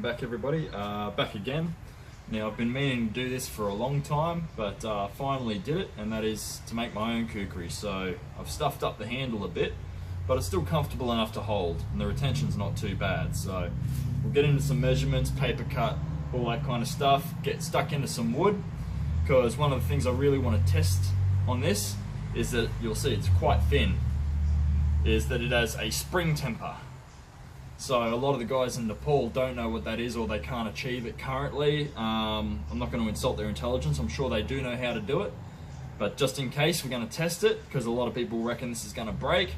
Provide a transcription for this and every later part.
back everybody, back again. Now I've been meaning to do this for a long time, but finally did it, and that is to make my own kukri. So I've stuffed up the handle a bit, but it's still comfortable enough to hold, and the retention's not too bad. So we'll get into some measurements, paper cut, all that kind of stuff, get stuck into some wood, because one of the things I really want to test on this is that, you'll see it's quite thin, is that it has a spring temper. So a lot of the guys in Nepal don't know what that is, or they can't achieve it currently. I'm not going to insult their intelligence, I'm sure they do know how to do it, but just in case, we're going to test it, because a lot of people reckon this is going to break,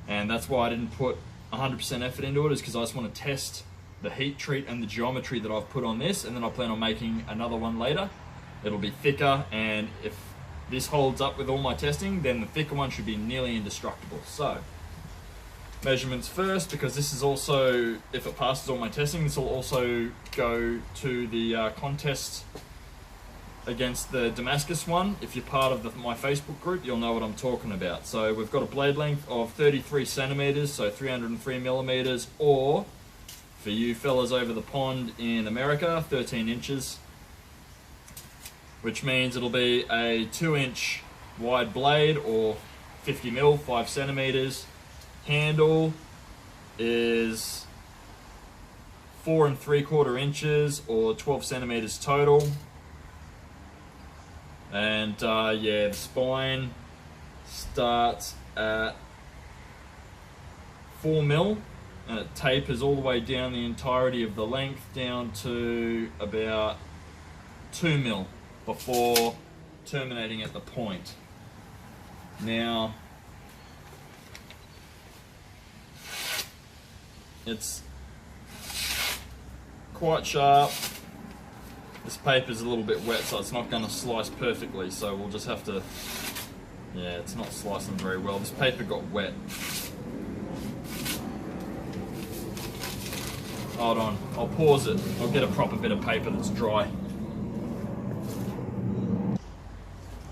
and that's why I didn't put 100% effort into it, is because I just want to test the heat treat and the geometry that I've put on this, and then I plan on making another one later. It'll be thicker, and if this holds up with all my testing, then the thicker one should be nearly indestructible. So measurements first, because this is also, if it passes all my testing, this will also go to the contest against the Damascus one. If you're part of my Facebook group, you'll know what I'm talking about. So we've got a blade length of 33 centimeters, so 303 millimeters, or for you fellas over the pond in America, 13 inches, which means it'll be a 2-inch wide blade, or 50 mil, 5 centimeters. Handle is 4 3/4 inches, or 12 centimeters total. And yeah, the spine starts at 4 mil, and it tapers all the way down the entirety of the length down to about 2 mil before terminating at the point. Now, it's quite sharp. This paper's a little bit wet, so it's not going to slice perfectly, so we'll just have to, yeah, it's not slicing very well. This paper got wet. Hold on, I'll pause it. I'll get a proper bit of paper that's dry.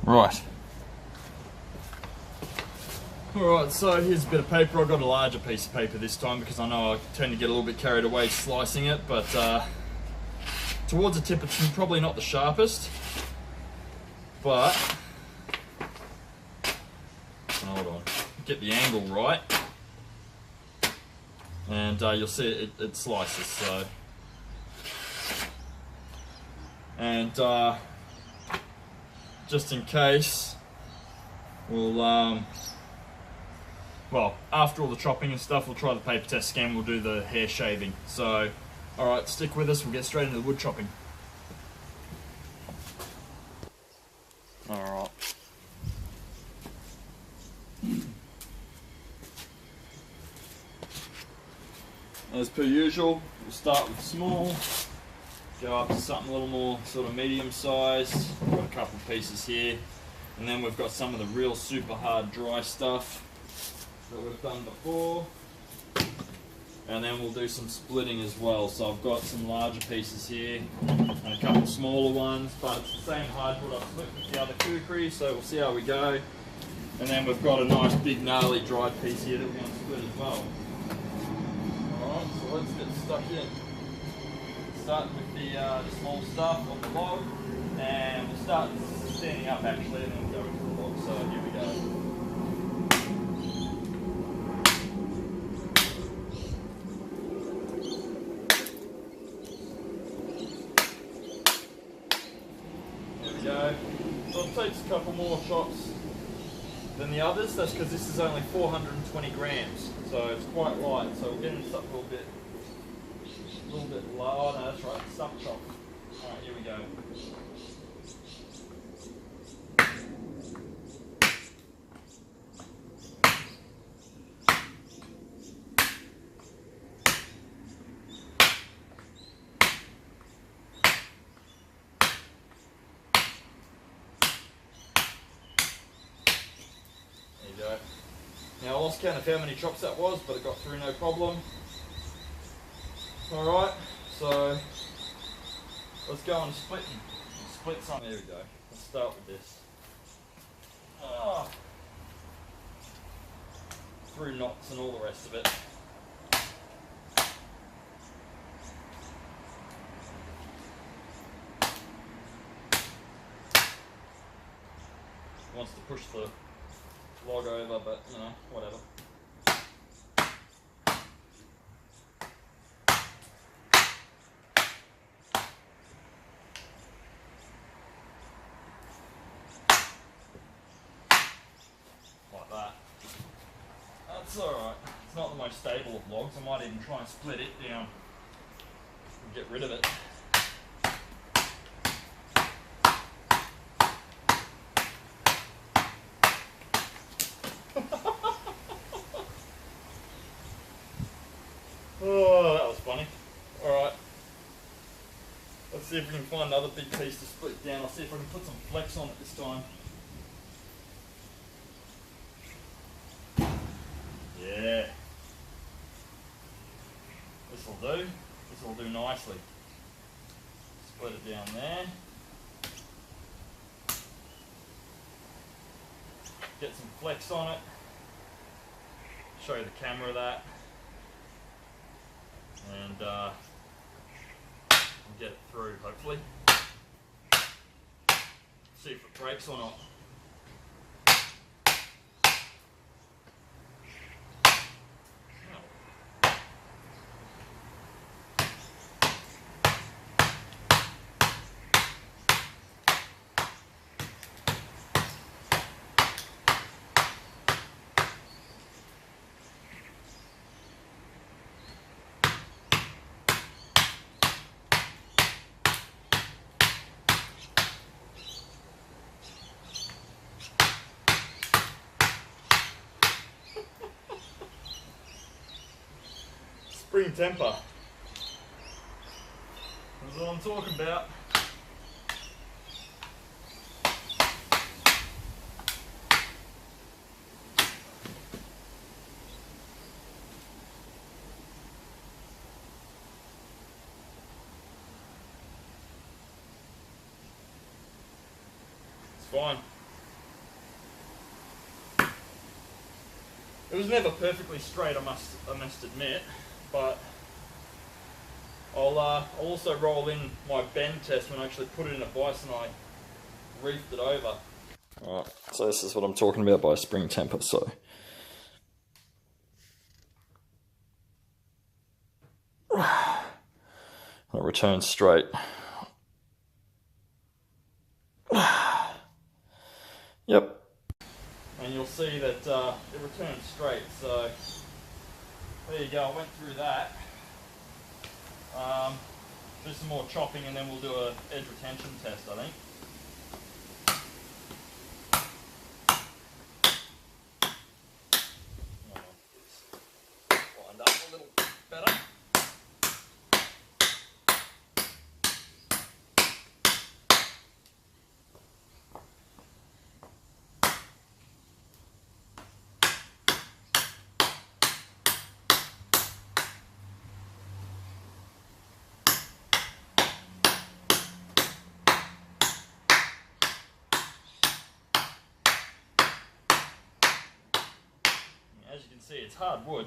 Right. Alright, so here's a bit of paper. I've got a larger piece of paper this time, because I know I tend to get a little bit carried away slicing it, but towards the tip it's probably not the sharpest, but hold on, get the angle right, and you'll see it slices. So, and just in case, we'll well, after all the chopping and stuff, we'll try the paper test scan, we'll do the hair shaving. So, alright, stick with us, we'll get straight into the wood chopping. Alright. As per usual, we'll start with small, go up to something a little more sort of medium sized. We've got a couple of pieces here, and then we've got some of the real super hard dry stuff that we've done before, and then we'll do some splitting as well. So I've got some larger pieces here and a couple smaller ones, but it's the same hardwood I've split with the other kukri, so we'll see how we go. And then we've got a nice big gnarly dried piece here that we're going to split as well. Alright, so let's get stuck in. Start with the small stuff on the log, and we'll start standing up actually, and then we'll go into the log. So here we go. Go. So it takes a couple more shots than the others. That's because this is only 420 grams, so it's quite light. So we'll get into something a little bit lower. No, that's right, stuff chop. All right, here we go. Now I lost count of how many chops that was, but it got through no problem. Alright, so let's go on splitting. Split some. There we go. Let's start with this. Through knots and all the rest of it. wants to push the log over, but you know, whatever. Like that. That's alright. It's not the most stable of logs. I might even try and split it down and get rid of it. Oh, that was funny. Alright. Let's see if we can find another big piece to split down. I'll see if I can put some flex on it this time. Yeah. This'll do. This'll do nicely. Split it down there. Get some flex on it. Show the camera that. And get it through, hopefully. See if it breaks or not. Spring temper. That's what I'm talking about. It's fine. It was never perfectly straight, I must admit. But I'll also roll in my bend test when I actually put it in a vise and I reefed it over. Alright, so this is what I'm talking about by spring temper. So I'll return straight. Yep. And you'll see that it returns straight. So there you go, I went through that. Do some more chopping and then we'll do an edge retention test, I think. Lined up a little better. As you can see, it's hard wood.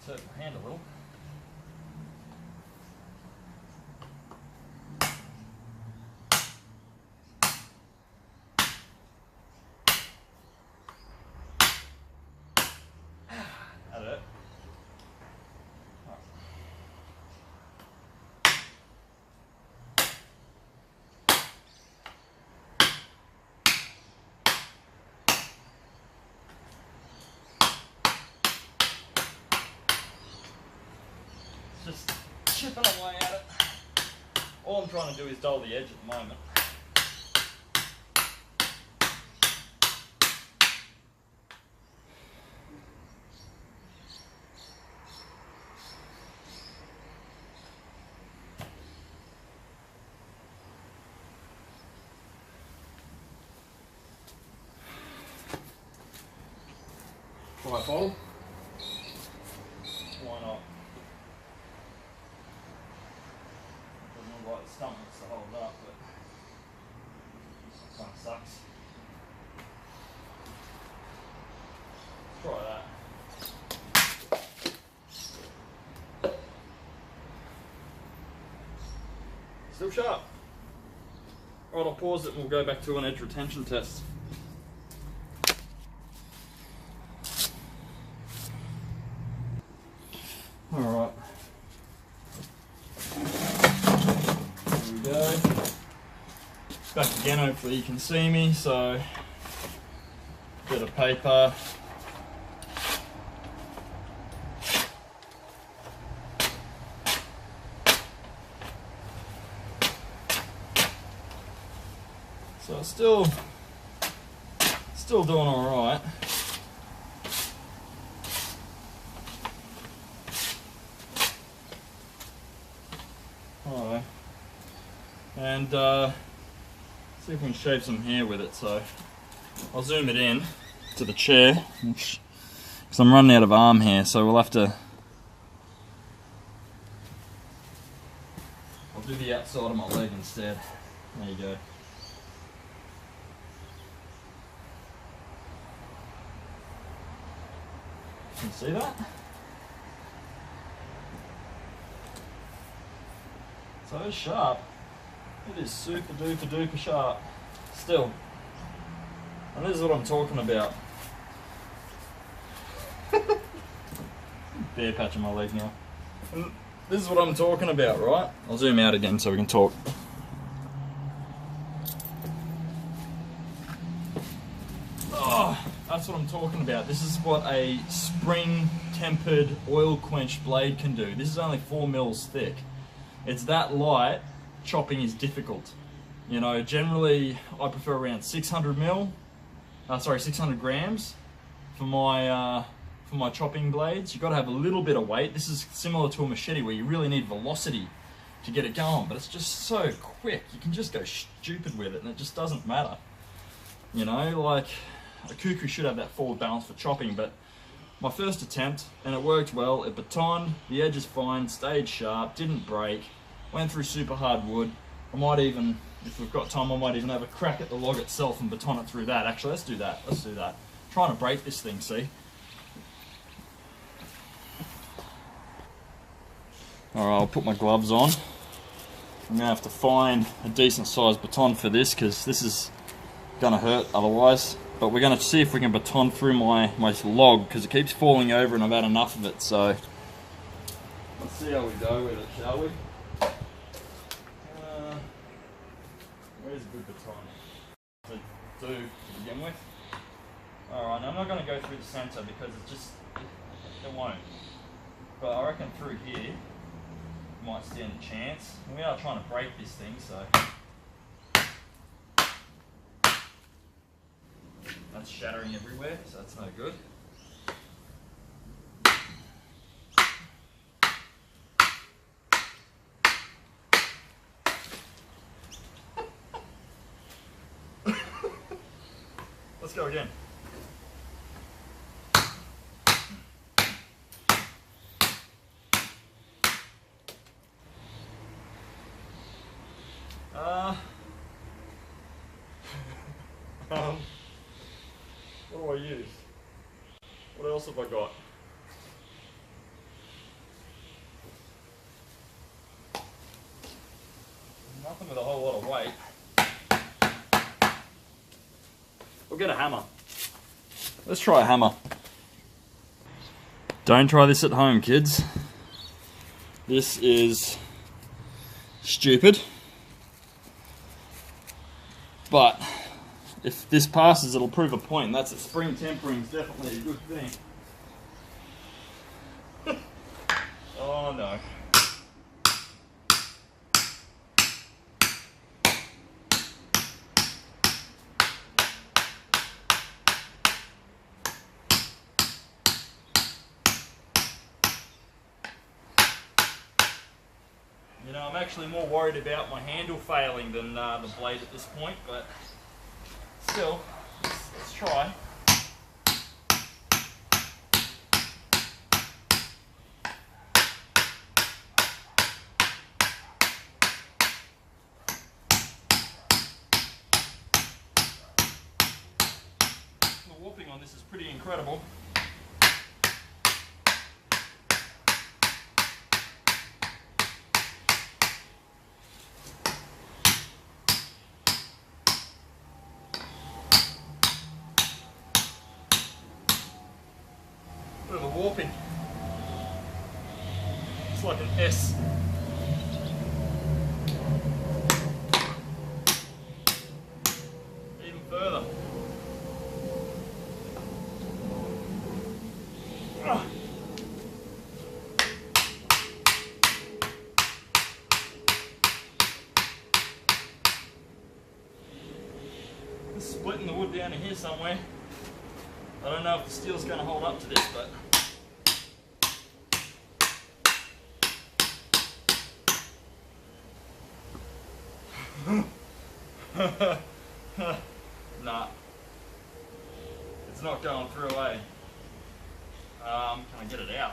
Hurt my hand a little. That hurt. Just chipping away at it. All I'm trying to do is dull the edge at the moment. Tripod. Why not? Doesn't look like the stump wants to hold up, but it kind of sucks. sharp. Alright, I'll pause it and we'll go back to an edge retention test. Alright. There we go. Back again, hopefully you can see me, so bit of paper. So it's still doing all right. Alright. And see if we can shave some hair with it. So I'll zoom it in to the chair because I'm running out of arm hair, so we'll have to. I'll do the outside of my leg instead. There you go. Can you see that? So it's sharp. It is super duper sharp. Still. And this is what I'm talking about. Bear patching my leg now. And this is what I'm talking about, right? I'll zoom out again so we can talk. Oh, that's what I'm talking about. This is what a spring tempered oil quenched blade can do. This is only 4 mils thick. It's that light, chopping is difficult. You know, generally I prefer around 600 grams for my chopping blades. You've got to have a little bit of weight. This is similar to a machete where you really need velocity to get it going, but it's just so quick. You can just go stupid with it and it just doesn't matter. You know, like a Kukri should have that forward balance for chopping, but my first attempt, and it worked well. It batoned, the edge is fine, stayed sharp, didn't break, went through super hard wood. I might even, if we've got time, I might even have a crack at the log itself and baton it through that. Actually, let's do that. Let's do that. Trying to break this thing, see? Alright, I'll put my gloves on. I'm going to have to find a decent sized baton for this because this is going to hurt otherwise. But we're going to see if we can baton through my log because it keeps falling over and I've had enough of it. So let's see how we go with it, shall we? Where's a good baton to do to begin with? Alright, I'm not going to go through the centre because it won't. But I reckon through here might stand a chance. We are trying to break this thing, so that's shattering everywhere, so that's no good. Let's go again. What do I use? What else have I got? Nothing with a whole lot of weight. We'll get a hammer. Let's try a hammer. Don't try this at home, kids. This is stupid. But if this passes, it'll prove a point, and that's that spring tempering is definitely a good thing. Oh no. You know, I'm actually more worried about my handle failing than the blade at this point, but still, let's try. The warping on this is pretty incredible. warping. It's like an S. Even further. Splitting the wood down in here somewhere. I don't know if the steel's going to hold up to this, but nah, it's not going through, eh? Can I get it out?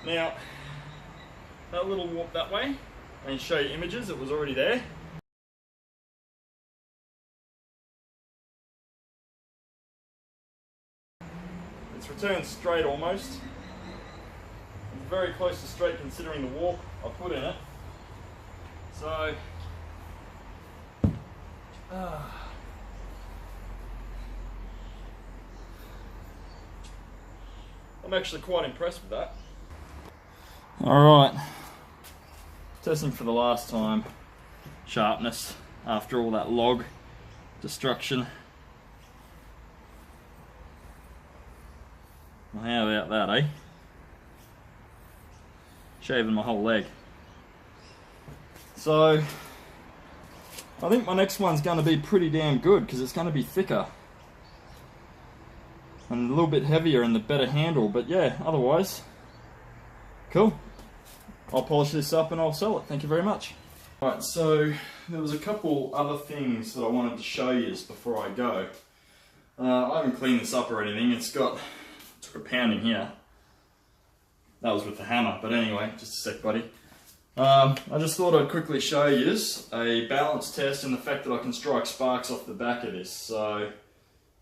Now, that little warp that way, and show you images, it was already there. It's returned straight almost. It's very close to straight considering the warp I put in it. So, I'm actually quite impressed with that. Alright, testing for the last time, sharpness after all that log destruction. Well, how about that, eh? Shaving my whole leg. So, I think my next one's going to be pretty damn good because it's going to be thicker and a little bit heavier and the better handle, but yeah, otherwise, cool. I'll polish this up and I'll sell it. Thank you very much. Alright, so there was a couple other things that I wanted to show you before I go. I haven't cleaned this up or anything. Took a pounding here. That was with the hammer, but anyway, just a sec, buddy. I just thought I'd quickly show you a balance test and the fact that I can strike sparks off the back of this. So,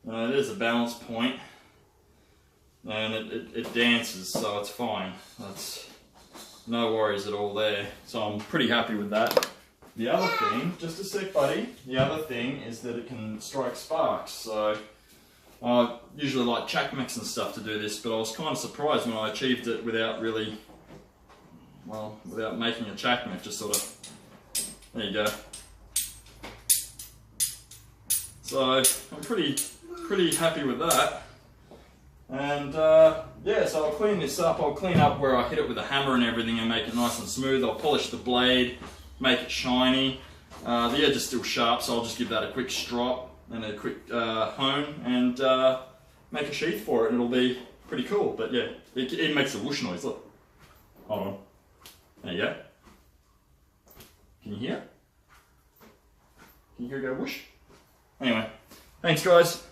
there's a balance point, and it dances, so it's fine. That's no worries at all there. So I'm pretty happy with that. The other thing, just a sec, buddy. The other thing is that it can strike sparks. So I usually like chakmaks and stuff to do this, but I was kind of surprised when I achieved it without really, well, without making a chakmak. Just sort of, there you go. So I'm pretty happy with that. And yeah, so I'll clean this up. I'll clean up where I hit it with a hammer and everything and make it nice and smooth. I'll polish the blade, make it shiny. The edge is still sharp, so I'll just give that a quick strop and a quick hone and make a sheath for it, and it'll be pretty cool. But yeah, it makes a whoosh noise. Look, hold on. There you go. Can you hear it? Can you hear it go whoosh? Anyway, thanks guys.